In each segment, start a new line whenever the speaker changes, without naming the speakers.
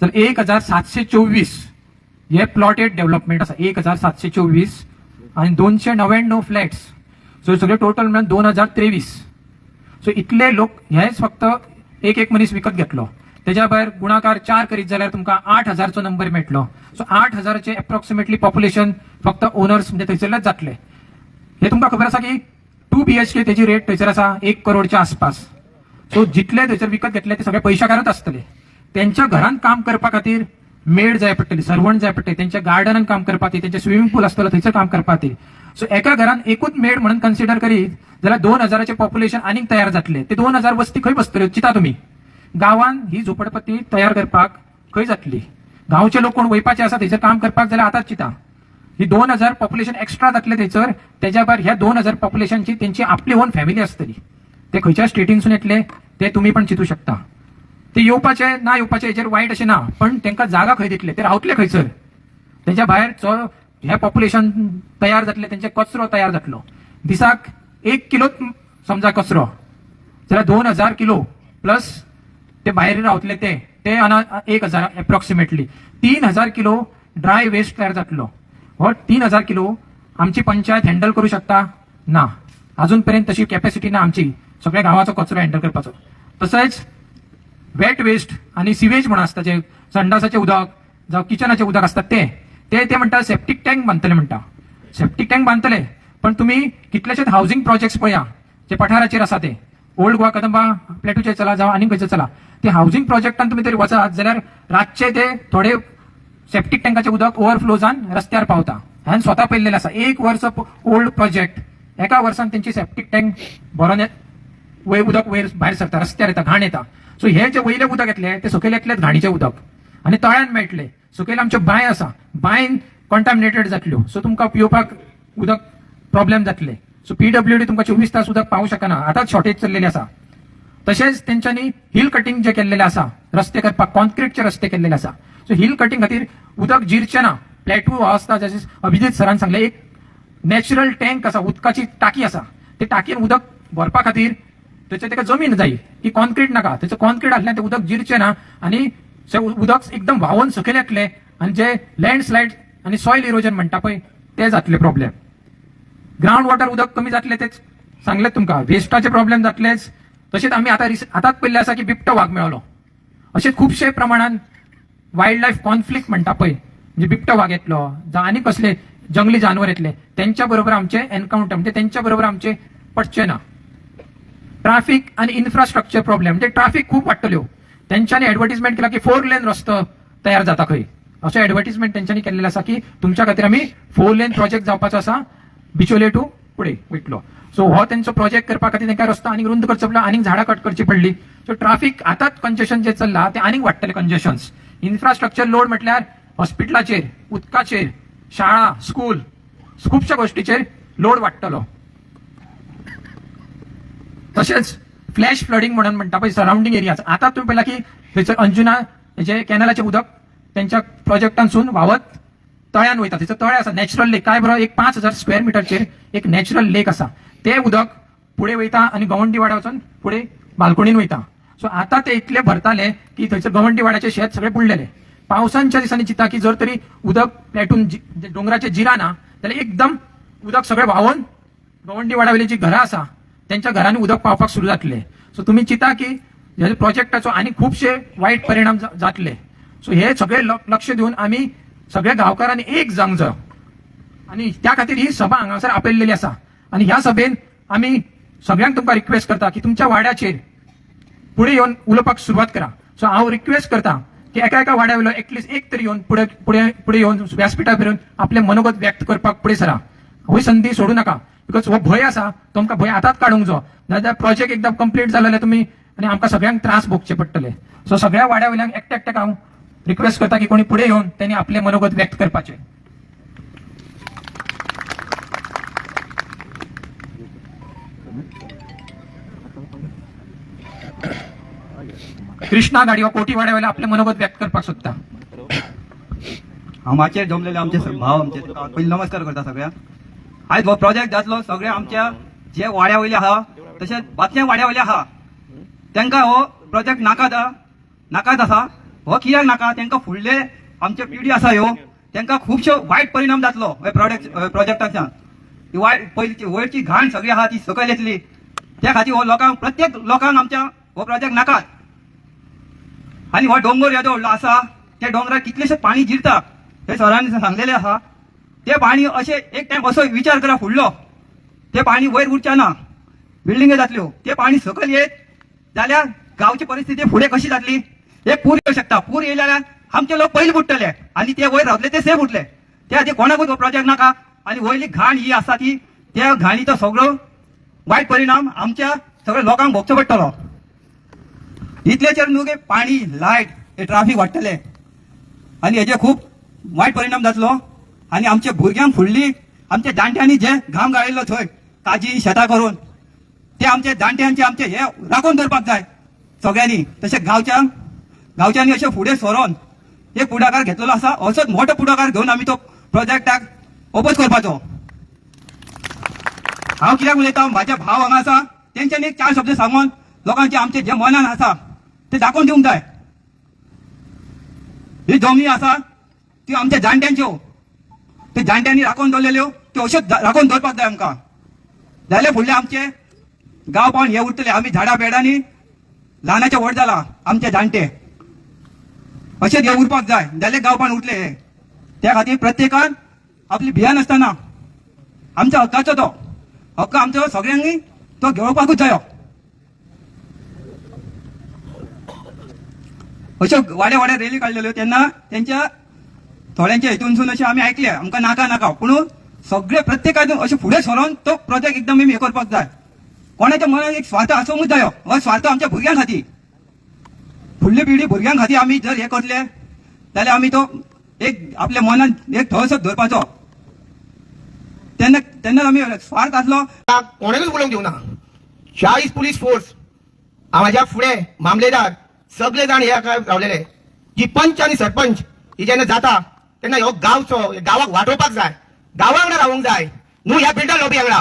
तर 1724 हे plotted development असा 1724 आणि 299 फ्लॅट्स. सो सगळे टोटल मिळून 2023. सो इतले लोक हेच फक्त एक मनीस विकत घेतलो. त्याच्या भायर गुणाकार 4 करीत जाल्यार तुमकां 8000चो नंबर मेळटलो. सो 8000चे अप्रॉक्सिमेटली पॉप्युलेशन फक्त ओनर्स म्हणजे थंयसरलेच जातले. हे तुमकां खबर आसा की 2 BHK तेजी रेट थंयसर आसा 1 करोडच्या आसपास. सो जितले थंयसर विकत घेतले ते सगळे पयशाकारच आसतले. त्यांच्या घरान काम करपा खातीर मेड जाय पडटली, सर्वंट जाय पडटले, त्यांच्या गार्डनान काम करपा खातीर, त्यांचे स्विमींग पूल आसतलो थंयसर काम करपा खातीर. सो एका घरान एकूच मेड म्हणून कन्सिडर करीत जाल्यार 2000चे पॉप्युलेशन आनीक तयार जातले. ते 2000 वस्ती खंय बसतल्यो चिता तुमी. गांवान ही झोपडपट्टी तयार करपाक खंय जातली. गांवचे लोक कोण वयपाचे आसा थंयसर काम करपाक जाल्यार आतांच चिता. ही 2000 पॉप्युलेशन एक्स्ट्रा जातले थंयसर. त्याच्या भायर ह्या 2000 पॉप्युलेशनची त्यांची आपली ओन फॅमिली आसतली. ते खंयच्या स्टेटीनसून येतले ते तुम्ही पण चिंतू शकता. ते येवपाचे ना येवपाचे हेचेर वायट अशें ना, पण तांकां जागा खंय दितले, ते रावतले खंयसर. तेच्या भायर जो हे पॉप्युलेशन तयार जातले त्यांचे कचरो तयार जातलो. दिसाक 1 किलो समजा कचरो जाल्यार 2000 किलो प्लस ते भायर रावतले ते 1000 अप्रॉक्सिमेटली 3000 किलो ड्राय वेस्ट तयार जातलो. हो 3000 किलो आमची पंचायत हँडल करू शकता ना. अजून पर्यंत तशी कॅपॅसिटी ना आमची सगळ्या गावाचो कचरो हँडल करपाचो. तसंच वेट वेस्ट आणि सिवेज म्हणून असता जे संडासाचे उदक जावं किचनाचे उदक असतात ते म्हणटा सेप्टिक टँक बांदतले म्हणटा. सेप्टिक टँक बांदतले पण तुम्ही कितलेशेच हाऊसिंग प्रोजेक्ट्स पळया जे पठाराचेर आसा ते ओल्ड गोवा कदंबा प्लेटूचे चला जावं आनी खंयचे चला ते हाऊसिंग प्रोजेक्टान तुम्ही तरी वचात जाल्यार रातचे ते थोडे सेप्टिक टँकाचे उदक ओव्हरफ्लो जावन रस्त्यार पावता. हांवें स्वता पळयलेलें आसा. 1 वर्स ओल्ड प्रोजेक्ट एका वर्सान त्यांची सेप्टिक टँक भरून उदक वयर भायर सरता, रस्त्यार येता, घाण येता. सो हे जे वयले उदक येतले ते सकयल येतलेच घाणीचे उदक आनी तळ्यान मेळटले. सकयल आमच्यो बांय आसा, बांयन कॉन्टामिनेटेड जातल्यो. सो तुमकां पिवपाक उदक प्रॉब्लेम जातले. सो PWD तुमकां 24 तास उदक पावूं शकना. आतांच शॉर्टेज चल्लेली आसा. तशेंच तेंच्यांनी हिल कटिंग जे केल्लेले आसा रस्ते करपाक कॉन्क्रीटचे रस्ते केल्लेले आसा. सो हिल कटिंग खातीर उदक जिरचें ना. प्लॅटू हो आसता जशें अभिजीत सरान सांगलें एक नॅचरल टँक आसा, उदकाची टाकी आसा. ते टाकयेन उदक भरपा खातीर त्याच्या तेका जमीन जाय की कॉन्क्रीट नाका. त्याचं कॉन्क्रीट असल्यान ते उदक जिरचें ना आनी उदक एकदम व्हांवून सकयल येतले आनी जे लँडस्लायड आनी सॉयल इरोजन म्हणटा पळय ते जातले प्रॉब्लेम. ग्राउंड वॉटर उदक कमी जातले तेच सांगलें तुमकां. वेस्टाचे प्रॉब्लेम जातलेच. तशेंच आमी आतांच पळयल्लें आसा की बिबटो वाघ मेळलो. अशें खुबशे प्रमाणान वायल्ड लायफ कॉन्फ्लिक्ट म्हणटा पळय म्हणजे बिबटो वाघ येतलो जावं आनी कसले जंगली जानवर येतले त्यांच्या बरोबर आमचे एन्काउंटर म्हणजे त्यांच्या बरोबर आमचे पडचे ना. ट्राफिक आणि इन्फ्रास्ट्रक्चर प्रॉब्लेम म्हणजे ट्राफिक खूप वाडटल्यो. त्यांच्यानी ऍडव्हर्टिजमेंट केला की 4 लेन रस्तो तयार जाता खंय. अशें ऍडव्हर्टिजमेंट त्यांच्यानी केल्लेलें आसा की तुमच्या खातीर आमी 4 लेन प्रोजेक्ट जावपाचो आसा बिचोले टू फुडें वयतलो. सो हो त्यांचो प्रोजेक्ट करपा खातीर तांकां रस्तो आनीक रुंद करचो पडलो, आनीक झाडां कट करची पडली. सो ट्राफिक आतांच कंजेशन जे चल्ला ते आनीक वाडटले कंजेशन्स. इन्फ्रास्ट्रक्चर लोड म्हटल्यार हॉस्पिटलाचेर, उदकाचेर, शाळा, स्कूल खुबश्या गोष्टीचेर लोड वाडटलो. तसेच फ्लॅश फ्लडिंग म्हणून म्हणटा पळय सराउंडिंग एरियाज. आता तुम्ही पळयला की थंयसर अंजुना जे कॅनलाचे उदक त्यांच्या प्रोजेक्टांसून व्हावत तळ्यान वयता. थंयसर तळे आसा नॅचरल लेक काय बरो एक 5000 स्क्वेअर मिटरचेर एक नॅचरल लेक आसा. ते उदक पुढे वयता आणि गवंडी वाडा वचून पुढे बाल्कोनीन वयता. सो आता ते इतले भरताले की थंयसर गवंडी वाड्याचे शेत सगळे बुडलेले. पावसांच्या दिसांनी चिता की जर तरी उदक प्लॅटून डोंगराचे जिरा ना जाल्यार एकदम उदक सगळे व्हांवून गवंडी वाडा वयली जी घरां आसा त्यांच्या घरांनी उदक पावपाक सुरू जातले. सो तुम्ही चिता की ह्या प्रोजेक्टाचो आनी खुबशे वायट परिणाम जातले. सो हे सगळे लक्ष दिवन आम्ही सगळ्या गांवकारांनी एक जावंक जाय आणि त्या खातीर ही सभा हांगासर आपयल्लेली आसा. आणि ह्या सभेन आम्ही सगळ्यांक तुमकां रिक्वेस्ट करता की तुमच्या वाड्याचेर पुढे येवन उलोवपाक सुरवात करा. सो हांव रिक्वेस्ट करता की एका वाड्या वयलो एटलिस्ट एक तरी येवन पुढे येवन व्यासपीठार फिरून आपले मनोगत व्यक्त करपाक पुढे सरा. ही संधी सोडू नका. बिकॉज हो भय आसा तो आमकां भय आतांच काडूंक जाय. नाजाल्यार प्रोजेक्ट एकदम कंप्लीट जालो जाल्यार तुमी आनी आमकां सगळ्यांक त्रास भोगचे पडटले. सो सगळ्या वाड्या वयल्यांक एकट्याक हांव रिक्वेस्ट करता की कोणी पुढे येवन त्यांनी आपले मनोगत व्यक्त करपाचे. कृष्णा गाडी वा कोटी वाड्या वयले आपले मनोगत व्यक्त करपाक सोदता.
हांगाचेर जमलेले आमचे भाव आमचे पयलीं नमस्कार करता सगळ्यांक. आयज हो प्रोजेक्ट जातलो सगळे आमच्या जे वाड्या वयले आहा तशेंच बाकीच्या वाड्या वयले आहा तांकां हो प्रोजेक्ट नाकाच आसा. हो कित्याक नाका तांकां फुडले आमचे पिढी आसा ह्यो तांकां खुबशो वायट परिणाम जातलो प्रोजेक्टाच्या पयलींची वयरची घाण सगळी आहा ती सकयल येतली त्या खातीर हो लोकांक प्रत्येक लोकांक आमच्या हो प्रोजेक्ट नाकात आनी हो डोंगर येदो व्हडलो आसा त्या डोंगरार कितलेशे पाणी जिरता हे सरांनी सांगलेले आहा ते पाणी अशें एक टायम असो विचार करा फुडलो ते पाणी वयर उरच्या ना बिल्डिंगे जातल्यो ते पाणी सकयल येत जाल्यार गांवची परिस्थिती फुडें कशी जातली एक पूर येवं शकता पूर येयल्यार आमचे लोक पयलीं बुडटले आनी ते वयर रावतले ते सेफ उरले त्या खातीर कोणाकूच हो प्रोजेक्ट नाका आनी वयली घाण ही आसा ती त्या घाणीचो सगळो वायट परिणाम आमच्या सगळ्या लोकांक भोगचो पडटलो इतलेचेर न्हू की पाणी लायट हे ट्राफीक वाडटले आनी हेजे खूब वायट परिणाम जातलो आनी आमच्या भुरग्यांक फुडली आमच्या जाणट्यांनी जे घाम गाळिल्लो थंय काजी शेतां करून ते आमच्या जाणट्यांचे आमचे हे राखून दवरपाक जाय सगळ्यांनी तशें गांवच्यांनी अशें फुडें सरोन एक पुढाकार घेतलेलो आसा असोच मोठो पुढाकार घेवन आमी तो प्रोजेक्टाक ओपोज करपाचो हांव कित्याक उलयता म्हाजे भाव हांगा आसा तेंच्यांनी एक 4 शब्द सांगून लोकांचे आमचे जे मनान आसा ते दाखोवन दिवंक जाय ही जमनी आसा ती आमच्या जाणट्यांच्यो ते जाणट्यांनी राखून दवरलेल्यो त्यो अश्योच राखून दवरपाक जाय आमकां जाल्यार फुडले आमचे गांव पावन हे उरतले आमी झाडां बेडांनी ल्हानाचे व्हड जाला आमचे जाणटे अशेंच हे उरपाक जाय जाल्यार गांव पावन उरतले हे त्या खातीर प्रत्येकान आपली भियान आसतना आमच्या हक्काचो तो हक्क आमचो सगळ्यांनी तो घेवपाकूच जायो अश्यो वाड्या वाड्या रेली काडलेल्यो तेन्ना तेंच्या थोड्यांच्या हितूनसून अशें आमी आयकले आमकां नाका नाका पूण सगळे प्रत्येकान अशें फुडें सरोन तो प्रोजेक्ट एकदम हे करपाक जाय कोणाच्या मनात एक स्वार्थ आसूंकूच जायो हो स्वार्थ आमच्या भुरग्यां खातीर फुडली पिढी भुरग्यां खातीर आमी जर हे करतले जाल्यार आमी तो एक आपल्या मनात एक थळसो धरपाचो तेन्ना आमी स्वार्थ आसलो
कोणाकूच उलोवंक दिवना 40 पुलीस फोर्स हाज्या फुडें मामलेदार सगळे जाण हे रावलेले जी पंच आनी सरपंच ही जेन्ना जाता तेन्ना ह्यो गांवाक वाटोवपाक जाय गांवा वांगडा रावूंक जाय न्हू ह्या बिल्डर लॉबी वांगडा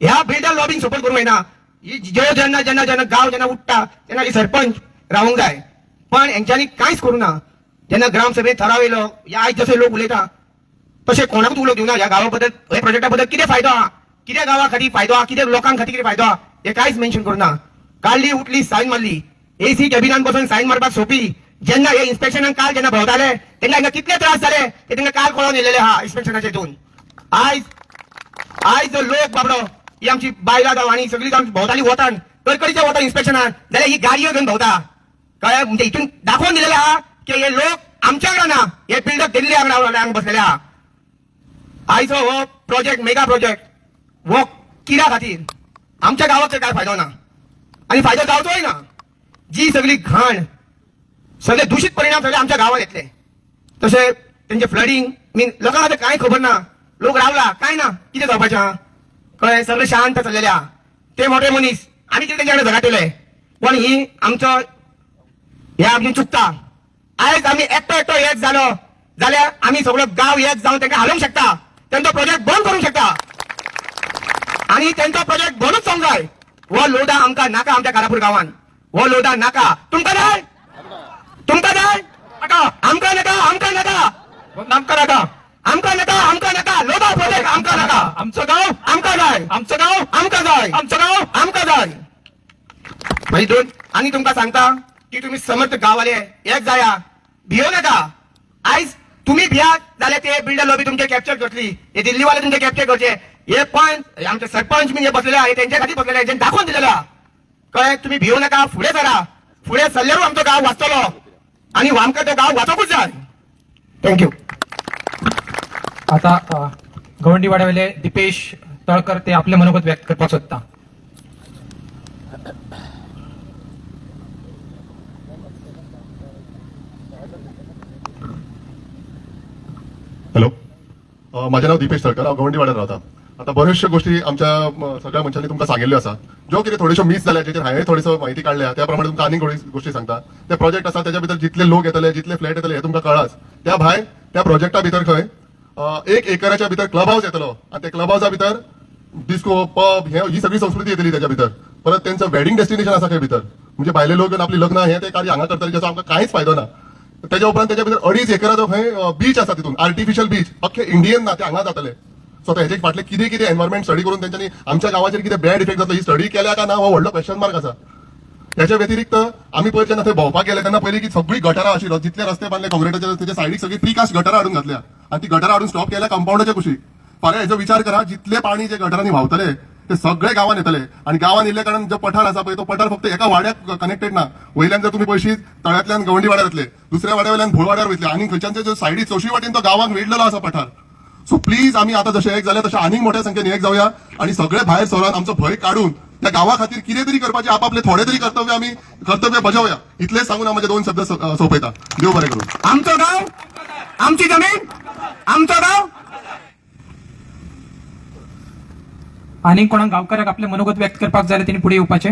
ह्या बिल्डर लॉबींक सपोर्ट करूंक जायना ही जेन्ना जेन्ना जेन्ना गांव जेन्ना उठटा तेन्ना ही सरपंच रावूंक जाय पण हेंच्यांनी कांयच करूं ना जेन्ना ग्रामसभेत ठराव येयलो ह्या आयज जशे लोक उलयता तशें कोणाकूच उलोवंक दिवना ह्या गांवा बद्दल हे प्रोजेक्टा बद्दल कितें फायदो आहा कित्या गांवा खातीर फायदो आहा कित्या लोकांक खातीर कितें फायदो आहा हे कांयच मेन्शन करूना काडली उठली सायन मारली एसी कॅबिनान बसून सायन मारपाक सोंपी जेन्ना हे इन्स्पेक्शनान काल जेन्ना भोंवताले तेन्ना हांगा कितले त्रास जाले ते तांकां काल कळोवन येयलेले आहा इन्स्पेक्शनाचे हितून आयज जो लोक बाबडो ही आमची बायलां जावं आनी सगळीं जावन भोंवताली वतान कडकडीचे वता इन्स्पेक्शनान जाल्यार ही गाडयो घेवन भोंवता कळ्ळें म्हणजे हितून दाखोवन दिलेले आहा की हे लोक आमच्या वांगडा ना हे बिल्डर दिल्ली वांगडा बसलेले आहा आयचो हो प्रोजेक्ट मेगा प्रोजेक्ट हो कित्या खातीर आमच्या गांवाक काय फायदो ना आनी फायदो जावचोय ना जी सगळी घाण सगळे दूषित परिणाम सगळे आमच्या गांवांत येतले तशें तेंचे फ्लडिंग मीन लोकांक आतां कांय खबर ना लोक रावला काय ना कितें जावपाचें आहा कळ्ळें सगळें शांत चल्लेले आहा ते मोठे मनीस आमी कितें तेंच्या कडेन झगडटले पण ही आमचो हे आमी चुकता आयज आमी एकटो एक जालो जाल्यार आमी सगळो गांव एक जावन तांकां हालोवंक शकता तेंचो प्रोजेक्ट बंद करूंक शकता आनी तेंचो प्रोजेक्ट बंदूच जावंक जाय हो लोडा आमकां नाका आमच्या कारापूर गांवांत हो लोडा नाका तुमकां जाय आमकां नाका आमकां नाका लोडा प्रोजेक्ट आमकां नाका आमचो गांव आमकां जाय मागीर आनी तुमकां सांगता की तुमी समर्थ गांववाले एक जाया भियो नाका आयज तुम्ही भियात जाल्यार ते बिल्डर लॉबी तुमचे कॅप्चर करतली हे दिल्लीवाले तुमचे कॅप्चर करचे हे पंच आमचे सरपंच म्हणजे बसलेले आहे त्यांच्या खातीर बसलेले आहे दाखवून दिलेला कळ्ळें तुम्ही भिवू नाका फुडें सरा फुडें सरल्यारूच आमचो गांव वाचतलो आनी आमकां तो गांव वाचोवूच जाय थँक्यू
आता गवंडी वाड्यावेले दिपेश तळकर ते आपले मनोगत व्यक्त करपाक सोदता
हॅलो माझे नाव दिपेश तळकर हांव गवंडी वाड्यार रावता आता बऱ्याचशा गोष्टी आमच्या सगळ्या मनशांनी तुमकां सांगिल्ल्यो आसा ज्यो कितें थोड्योश्यो मिस जाल्या जेचेर हांवें थोडीसो म्हायती काडल्या त्या प्रमाणे तुमकां आनीक गोष्टी सांगता ते प्रोजेक्ट आसा त्याच्या भितर जितले लोक येतले जितले फ्लॅट येतले हे तुमकां कळाच त्या भायर त्या प्रोजेक्टा भितर खंय 1 एकराच्या भितर क्लब हाऊस येतलो आणि त्या क्लब हाऊसा भितर डिस्को पब ही सगळी संस्कृती येतली त्याच्या भितर परत त्यांचं वेडिंग डेस्टिनेशन आसा खंय भितर म्हणजे भायले लोक येवन आपली लग्न हे ते कार्य हांगा करतले ज्याचो आमकां कांयच फायदो ना त्याच्या उपरांत त्याच्या भितर 2.5 एकराचो खंय बीच आसा तितून आर्टिफिशियल बीच अख्खे इंडियन ना ते हांगा जातले सो आता हेचे फाटले कितें कितें एनवायरमेंट स्टडी करून तेंच्यांनी आमच्या गांवाचेर कितें बॅड इफेक्ट जातलो ही स्टडी केल्या का ना हो व्हडलो क्वेश्चन मार्क आसा त्याच्या व्यतिरिक्त आम्ही पयलीं जेन्ना थंय भोंवपाक गेले तेन्ना पयलीं की सगळी गटारां आशिल्लो जितले रस्ते बांदले काँक्रिटाचे त्याच्या सायडीक सगळी प्रिकास्ट गटारां हाडून घातल्या आणि ती गटारां हाडून स्टॉप केल्या कंपाऊंडाच्या कुशीक फाल्यां हेचो विचार करा जितले पाणी जे गटारांनी व्हांवतले ते सगळे गांवांत येतले आणि गांवांत येयले कारण जो पठार आसा पळय तो पठार फक्त एका वाड्याक कनेक्टेड ना वयल्यान जर तुम्ही पळशीत तळ्यांतल्यान गवंडी वाड्यार वतले दुसऱ्या वाड्या वयल्यान भोळ वाड्यार वयतले आणि खंयच्यान जो सायडी चवशी वाटेन तो गांवांक वेडलेलो आसा पठार सो प्लीज आम्ही आता जसे एक झाले तसे आनीक मोठ्या संख्येने एक जाऊया आणि सगळे भायर सरून आमचो भय काढून त्या गावा खातीर कितें तरी करपाचे आपापले थोडे तरी कर्तव्य बजावया इतलेच सांगून हांव म्हजे 2 शब्द सोंपयता देव बरें करूं
आमचो गाव आमची जमीन आमचो गाव
आणि कोणाक गांवकाराक आपले मनोगत व्यक्त करपाक जाय तेणी फुडें येवपाचें